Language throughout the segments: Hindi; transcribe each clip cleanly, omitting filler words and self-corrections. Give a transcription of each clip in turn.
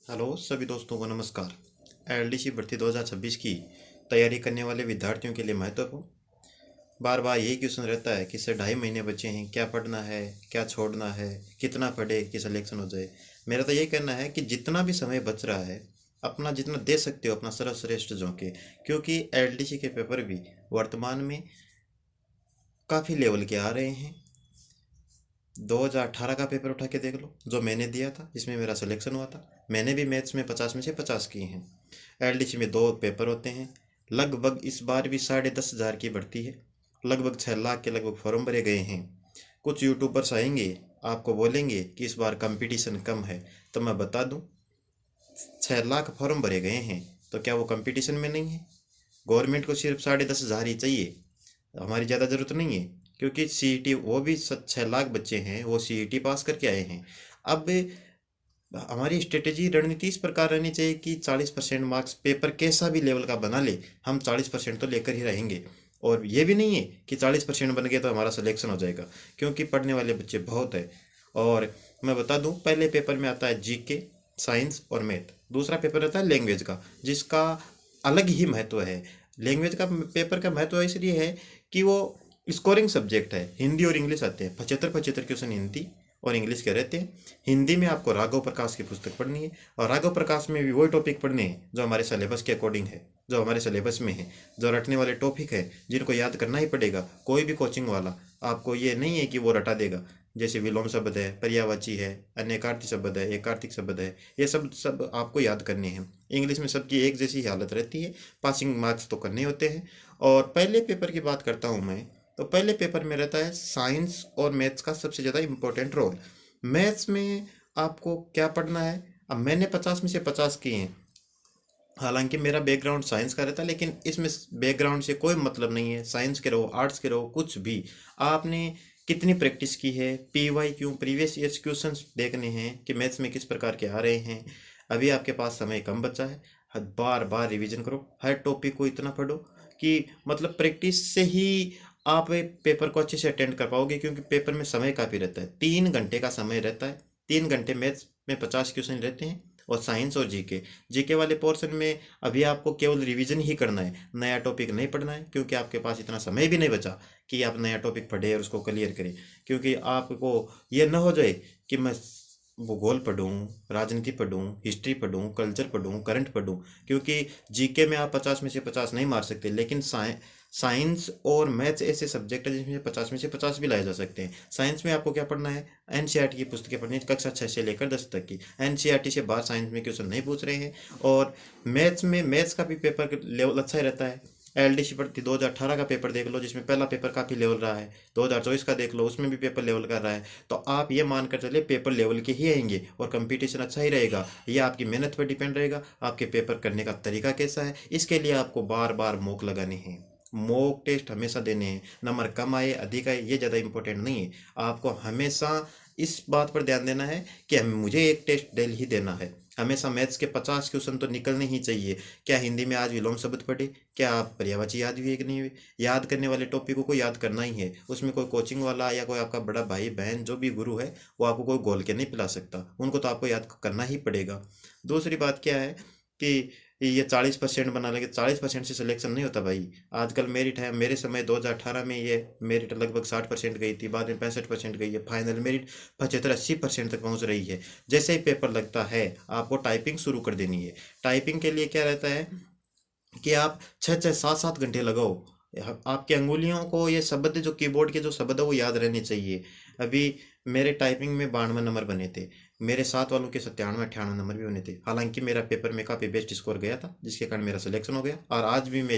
हेलो सभी दोस्तों को नमस्कार। एलडीसी भर्ती 2026 की तैयारी करने वाले विद्यार्थियों के लिए महत्वपूर्ण बार बार यही क्वेश्चन रहता है कि सर 2.5 महीने बचे हैं, क्या पढ़ना है, क्या छोड़ना है, कितना पढ़े कि सिलेक्शन हो जाए। मेरा तो यही कहना है कि जितना भी समय बच रहा है अपना जितना दे सकते हो अपना सर्वश्रेष्ठ झोंके, क्योंकि एलडीसी के पेपर भी वर्तमान में काफ़ी लेवल के आ रहे हैं। 2018 का पेपर उठा के देख लो जो मैंने दिया था, जिसमें मेरा सिलेक्शन हुआ था। मैंने भी मैथ्स में 50 में से 50 किए हैं। एलडीसी में 2 पेपर होते हैं। लगभग इस बार भी 10,500 की भर्ती है। लगभग 6 लाख के लगभग फॉर्म भरे गए हैं। कुछ यूट्यूबर्स आएंगे आपको बोलेंगे कि इस बार कंपटीशन कम है, तो मैं बता दूं 6 लाख फॉर्म भरे गए हैं तो क्या वो कंपटीशन में नहीं है। गवर्नमेंट को सिर्फ 10,500 ही चाहिए, हमारी ज़्यादा ज़रूरत नहीं है। क्योंकि सीईटी वो भी 6 लाख बच्चे हैं, वो सीईटी पास करके आए हैं। अब हमारी स्ट्रेटेजी रणनीति इस प्रकार रहनी चाहिए कि 40% मार्क्स पेपर कैसा भी लेवल का बना ले, हम 40% तो लेकर ही रहेंगे। और ये भी नहीं है कि 40% बन गए तो हमारा सिलेक्शन हो जाएगा, क्योंकि पढ़ने वाले बच्चे बहुत है। और मैं बता दूं पहले पेपर में आता है जीके, साइंस और मैथ। दूसरा पेपर रहता है लैंग्वेज का, जिसका अलग ही महत्व है। लैंग्वेज का पेपर का महत्व इसलिए है कि वो स्कोरिंग सब्जेक्ट है। हिंदी और इंग्लिश आते हैं, 75-75 क्वेश्चन हिंदी और इंग्लिश के रहते हैं। हिंदी में आपको राघव प्रकाश की पुस्तक पढ़नी है, और राघव प्रकाश में भी वही टॉपिक पढ़ने हैं जो हमारे सिलेबस के अकॉर्डिंग है, जो हमारे सिलेबस में है, जो रटने वाले टॉपिक है, जिनको याद करना ही पड़ेगा। कोई भी कोचिंग वाला आपको ये नहीं है कि वो रटा देगा। जैसे विलोम शब्द है, पर्यायवाची है, अनेकार्थी शब्द है, एकार्थिक शब्द है, ये सब सब आपको याद करने हैं। इंग्लिश में सबकी एक जैसी हालत रहती है, पासिंग मार्क्स तो करने होते हैं। और पहले पेपर की बात करता हूँ मैं, तो पहले पेपर में रहता है साइंस और मैथ्स का सबसे ज़्यादा इम्पोर्टेंट रोल। मैथ्स में आपको क्या पढ़ना है। अब मैंने 50 में से 50 किए हैं, हालांकि मेरा बैकग्राउंड साइंस का रहता है, लेकिन इसमें बैकग्राउंड से कोई मतलब नहीं है। साइंस के रहो, आर्ट्स के रहो, कुछ भी, आपने कितनी प्रैक्टिस की है, PYQ प्रीवियस ईयर्स क्वेश्चंस देखने हैं कि मैथ्स में किस प्रकार के आ रहे हैं। अभी आपके पास समय कम बचा है, बार बार रिवीजन करो, हर टॉपिक को इतना पढ़ो कि मतलब प्रैक्टिस से ही आप पेपर को अच्छे से अटेंड कर पाओगे। क्योंकि पेपर में समय काफ़ी रहता है, 3 घंटे का समय रहता है। 3 घंटे मैथ्स में 50 क्वेश्चन रहते हैं, और साइंस और जीके, जीके वाले पोर्शन में अभी आपको केवल रिवीजन ही करना है, नया टॉपिक नहीं पढ़ना है। क्योंकि आपके पास इतना समय भी नहीं बचा कि आप नया टॉपिक पढ़े और उसको क्लियर करें। क्योंकि आपको ये ना हो जाए कि मैं भूगोल पढ़ूं, राजनीति पढ़ूं, हिस्ट्री पढ़ूं, कल्चर पढ़ूं, करंट पढ़ूं। क्योंकि जीके में आप 50 में से 50 नहीं मार सकते, लेकिन साइंस और मैथ्स ऐसे सब्जेक्ट है जिसमें 50 में से 50 भी लाए जा सकते हैं। साइंस में आपको क्या पढ़ना है, एनसीईआरटी की पुस्तकें पढ़नी है, कक्षा 6 से लेकर 10 तक की। एनसीईआरटी से बाहर साइंस में क्वेश्चन नहीं पूछ रहे हैं। और मैथ्स में मैथ्स का भी पेपर लेवल अच्छा ही रहता है। एलडीसी पढ़ती 2018 का पेपर देख लो, जिसमें पहला पेपर काफ़ी लेवल रहा है। 2024 का देख लो, उसमें भी पेपर लेवल का रहा है। तो आप ये मान कर चले पेपर लेवल के ही आएंगे और कंपटीशन अच्छा ही रहेगा। ये आपकी मेहनत पर डिपेंड रहेगा, आपके पेपर करने का तरीका कैसा है। इसके लिए आपको बार बार मॉक लगाने हैं, मॉक टेस्ट हमेशा देने हैं। नंबर कम आए अधिक आए ये ज़्यादा इंपॉर्टेंट नहीं है। आपको हमेशा इस बात पर ध्यान देना है कि मुझे एक टेस्ट डेली ही देना है। हमेशा मैथ्स के 50 क्वेश्चन तो निकलने ही चाहिए। क्या हिंदी में आज विलोम शब्द पढ़े, क्या आप पर्यायवाची याद हुई है कि नहीं हुई। याद करने वाले टॉपिकों को याद करना ही है। उसमें कोई कोचिंग वाला या कोई आपका बड़ा भाई बहन जो भी गुरु है, वो आपको कोई घोल के नहीं पिला सकता, उनको तो आपको याद करना ही पड़ेगा। दूसरी बात क्या है कि ये 40% बना लेंगे, 40% से सिलेक्शन नहीं होता भाई। आजकल मेरिट है, मेरे समय 2018 में ये मेरिट लगभग 60% गई थी, बाद में 65% गई है, फाइनल मेरिट 75-80% तक पहुंच रही है। जैसे ही पेपर लगता है आपको टाइपिंग शुरू कर देनी है। टाइपिंग के लिए क्या रहता है कि आप 6-6 7-7 घंटे लगाओ। आपकी अंगुलियों को ये शब्द जो कीबोर्ड के जो शब्द है वो याद रहने चाहिए। अभी मेरे टाइपिंग में 92 नंबर बने थे, मेरे साथ वालों के 97-98 नंबर भी बने थे। हालांकि मेरा पेपर में काफ़ी बेस्ट स्कोर गया था, जिसके कारण मेरा सिलेक्शन हो गया। और आज भी मैं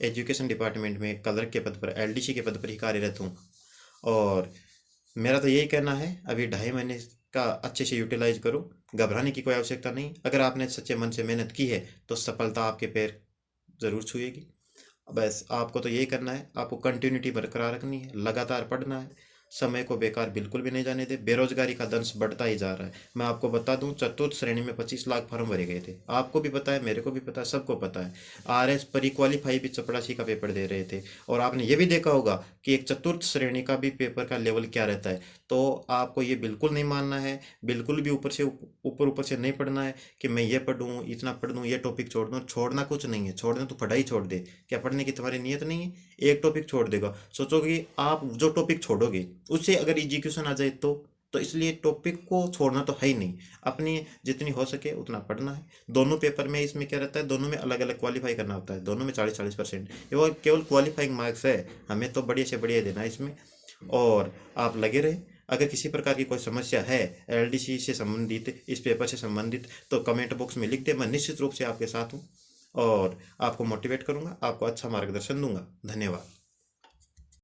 एजुकेशन डिपार्टमेंट में क्लर्क के पद पर, एलडीसी के पद पर ही कार्यरत हूँ। और मेरा तो यही कहना है, अभी 2.5 महीने का अच्छे से यूटिलाइज करो। घबराने की कोई आवश्यकता नहीं। अगर आपने सच्चे मन से मेहनत की है तो सफलता आपके पैर ज़रूर छुएगी। बस आपको तो यही करना है, आपको कंटिन्यूटी बरकरार रखनी है, लगातार पढ़ना है। समय को बेकार बिल्कुल भी नहीं जाने दे। बेरोजगारी का दंश बढ़ता ही जा रहा है। मैं आपको बता दूं, चतुर्थ श्रेणी में 25 लाख फॉर्म भरे गए थे। आपको भी पता है, मेरे को भी पता है, सबको पता है। आरएस प्री क्वालिफाई भी चपरासी का पेपर दे रहे थे। और आपने ये भी देखा होगा कि एक चतुर्थ श्रेणी का भी पेपर का लेवल क्या रहता है। तो आपको ये बिल्कुल नहीं मानना है, बिल्कुल भी ऊपर से नहीं पढ़ना है कि मैं ये पढ़ूँ, इतना पढ़ दूँ, ये टॉपिक छोड़ दूँ। छोड़ना कुछ नहीं है, छोड़ना तो पढ़ाई छोड़ दे। क्या पढ़ने की तुम्हारी नीयत नहीं है? एक टॉपिक छोड़ देगा, सोचोगे आप जो टॉपिक छोड़ोगे उससे अगर एग्जीक्यूशन आ जाए तो इसलिए टॉपिक को छोड़ना तो है ही नहीं। अपनी जितनी हो सके उतना पढ़ना है। दोनों पेपर में इसमें क्या रहता है, दोनों में अलग अलग क्वालिफाई करना होता है। दोनों में 40-40% ये वो केवल क्वालिफाइंग मार्क्स है। हमें तो बढ़िया से बढ़िया देना है इसमें। और आप लगे रहे। अगर किसी प्रकार की कोई समस्या है एलडीसी से संबंधित, इस पेपर से संबंधित, तो कमेंट बॉक्स में लिख दे। मैं निश्चित रूप से आपके साथ हूँ और आपको मोटिवेट करूँगा, आपको अच्छा मार्गदर्शन दूंगा। धन्यवाद।